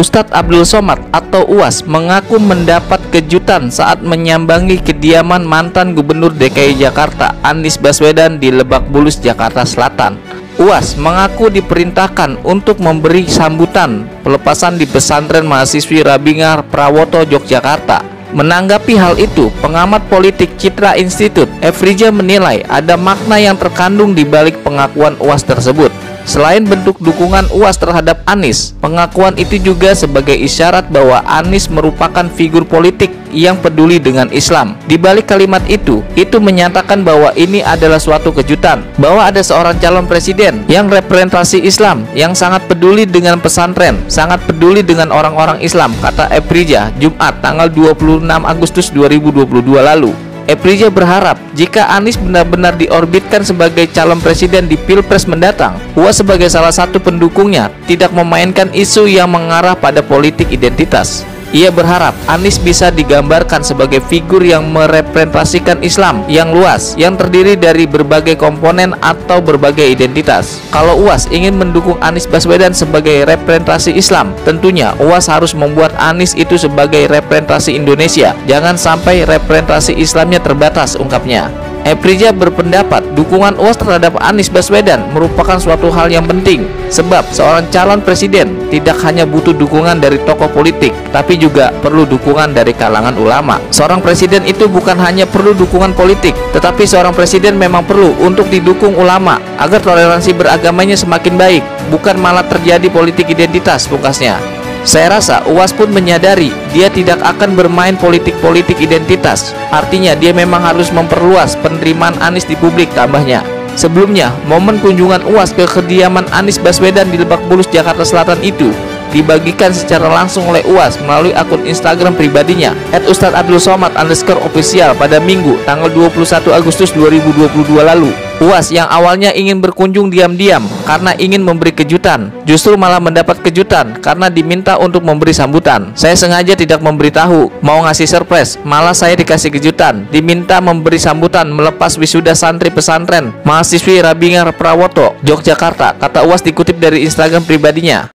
Ustadz Abdul Somad atau UAS mengaku mendapat kejutan saat menyambangi kediaman mantan Gubernur DKI Jakarta Anies Baswedan di Lebak Bulus, Jakarta Selatan. UAS mengaku diperintahkan untuk memberi sambutan pelepasan di pesantren mahasiswi Rabingar Prawoto, Yogyakarta. Menanggapi hal itu, pengamat politik Citra Institute, Efrija menilai ada makna yang terkandung di balik pengakuan UAS tersebut. Selain bentuk dukungan UAS terhadap Anies, pengakuan itu juga sebagai isyarat bahwa Anies merupakan figur politik yang peduli dengan Islam. Di balik kalimat itu menyatakan bahwa ini adalah suatu kejutan, bahwa ada seorang calon presiden yang representasi Islam, yang sangat peduli dengan pesantren, sangat peduli dengan orang-orang Islam, kata Efrija Jumat tanggal 26 Agustus 2022 lalu. Efrija berharap jika Anies benar-benar diorbitkan sebagai calon presiden di Pilpres mendatang, UAS sebagai salah satu pendukungnya tidak memainkan isu yang mengarah pada politik identitas. Ia berharap Anies bisa digambarkan sebagai figur yang merepresentasikan Islam yang luas, yang terdiri dari berbagai komponen atau berbagai identitas. Kalau UAS ingin mendukung Anies Baswedan sebagai representasi Islam, tentunya UAS harus membuat Anies itu sebagai representasi Indonesia. Jangan sampai representasi Islamnya terbatas, ungkapnya. Efrija berpendapat dukungan UAS terhadap Anies Baswedan merupakan suatu hal yang penting, sebab seorang calon presiden tidak hanya butuh dukungan dari tokoh politik, tapi juga perlu dukungan dari kalangan ulama. Seorang presiden itu bukan hanya perlu dukungan politik, tetapi seorang presiden memang perlu untuk didukung ulama agar toleransi beragamanya semakin baik, bukan malah terjadi politik identitas, pungkasnya. Saya rasa UAS pun menyadari dia tidak akan bermain politik-politik identitas. Artinya dia memang harus memperluas penerimaan Anies di publik, tambahnya. Sebelumnya, momen kunjungan UAS ke kediaman Anies Baswedan di Lebak Bulus, Jakarta Selatan itu dibagikan secara langsung oleh UAS melalui akun Instagram pribadinya @ustadzabdulsomad_official pada Minggu tanggal 21 Agustus 2022 lalu. UAS yang awalnya ingin berkunjung diam-diam karena ingin memberi kejutan, justru malah mendapat kejutan karena diminta untuk memberi sambutan. Saya sengaja tidak memberitahu mau ngasih surprise, malah saya dikasih kejutan, diminta memberi sambutan melepas wisuda santri pesantren mahasiswi Rabingar Prawoto, Yogyakarta, kata UAS dikutip dari Instagram pribadinya.